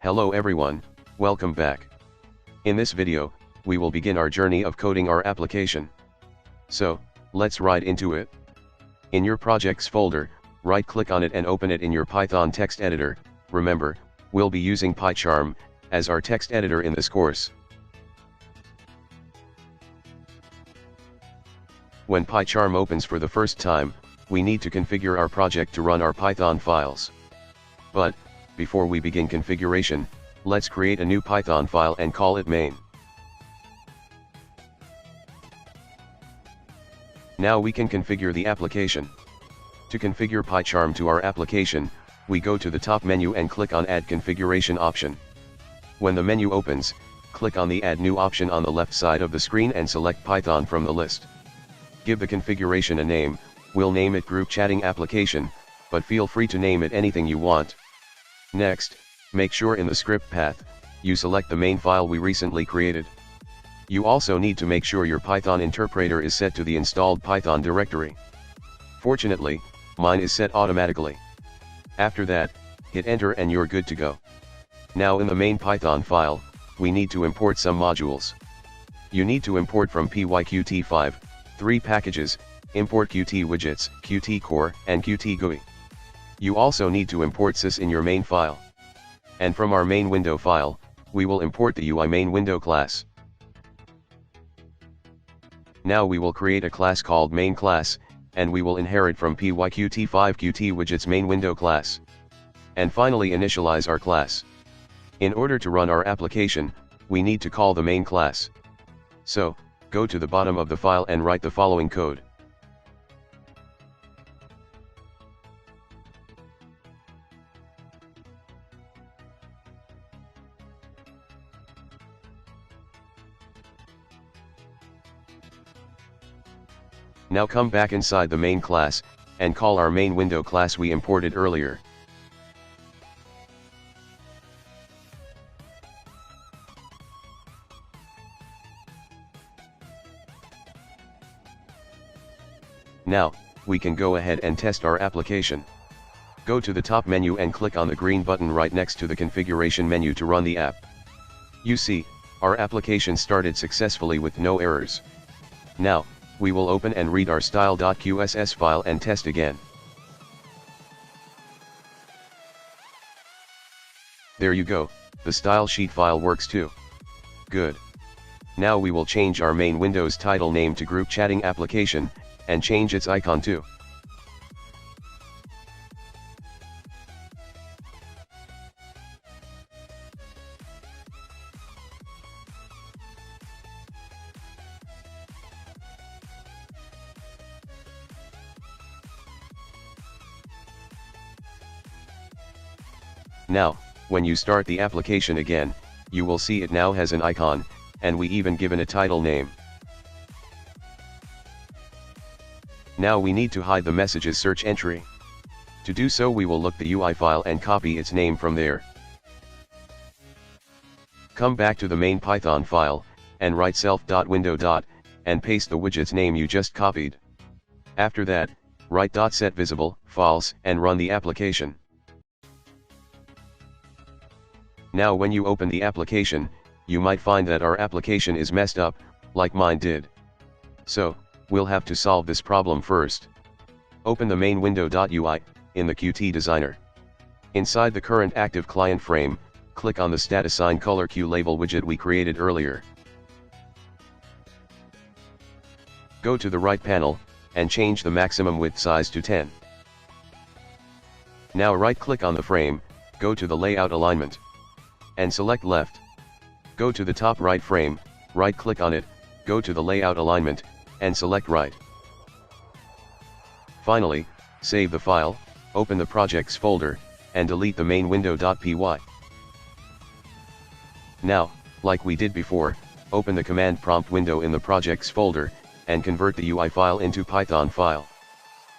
Hello everyone, welcome back. In this video, we will begin our journey of coding our application. So, let's right into it. In your projects folder, right-click on it and open it in your Python text editor. Remember, we'll be using PyCharm as our text editor in this course. When PyCharm opens for the first time, we need to configure our project to run our Python files. But, before we begin configuration, let's create a new Python file and call it main. Now we can configure the application. To configure PyCharm to our application, we go to the top menu and click on Add Configuration option. When the menu opens, click on the Add New option on the left side of the screen and select Python from the list. Give the configuration a name. We'll name it Group Chatting Application, but feel free to name it anything you want. Next, make sure in the script path, you select the main file we recently created. You also need to make sure your Python interpreter is set to the installed Python directory. Fortunately, mine is set automatically. After that, hit enter and you're good to go. Now in the main Python file, we need to import some modules. You need to import from PyQt5, 3 packages, import Qt widgets, Qt core, and Qt GUI. You also need to import sys in your main file. And from our main window file, we will import the UI main window class. Now we will create a class called main class, and we will inherit from PyQt5 Qt widgets main window class. And finally initialize our class. In order to run our application, we need to call the main class. So, go to the bottom of the file and write the following code. Now come back inside the main class, and call our main window class we imported earlier. Now, we can go ahead and test our application. Go to the top menu and click on the green button right next to the configuration menu to run the app. You see, our application started successfully with no errors. Now, we will open and read our style.qss file and test again. There you go, the style sheet file works too. Good. Now we will change our main Windows title name to Group Chatting Application, and change its icon too. Now, when you start the application again, you will see it now has an icon, and we even given a title name. Now we need to hide the messages search entry. To do so we will look the UI file and copy its name from there. Come back to the main Python file, and write self.window. And paste the widget's name you just copied. After that, write .setVisible, false, and run the application. Now when you open the application, you might find that our application is messed up, like mine did. So, we'll have to solve this problem first. Open the main window.ui, in the Qt Designer. Inside the current active client frame, click on the StatAssign color QLabel widget we created earlier. Go to the right panel, and change the maximum width size to 10. Now right-click on the frame, go to the Layout Alignment. And select left. Go to the top right frame, right-click on it, go to the Layout Alignment, and select right. Finally, save the file, open the projects folder, and delete the main window.py. Now, like we did before, open the command prompt window in the projects folder, and convert the UI file into Python file.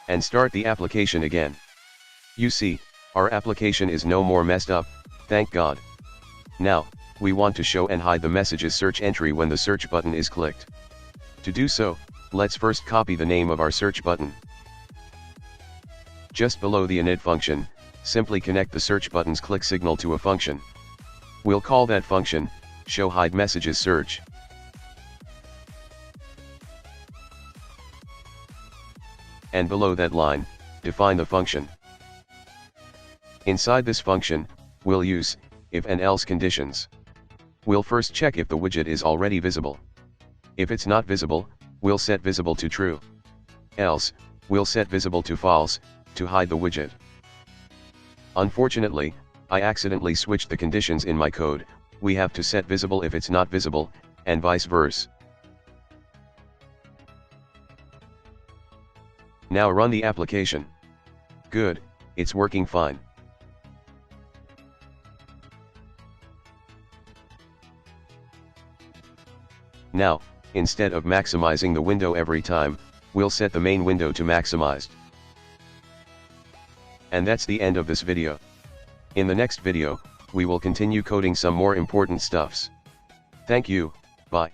And start the application again. You see, our application is no more messed up, thank God. Now, we want to show and hide the messages search entry when the search button is clicked. To do so, let's first copy the name of our search button. Just below the init function, simply connect the search button's click signal to a function. We'll call that function, show hide messages search. And below that line, define the function. Inside this function, we'll use if and else conditions. We'll first check if the widget is already visible. If it's not visible, we'll set visible to true. Else, we'll set visible to false, to hide the widget. Unfortunately, I accidentally switched the conditions in my code. We have to set visible if it's not visible, and vice versa. Now run the application. Good, it's working fine. Now, instead of maximizing the window every time, we'll set the main window to maximized. And that's the end of this video. In the next video, we will continue coding some more important stuffs. Thank you, bye.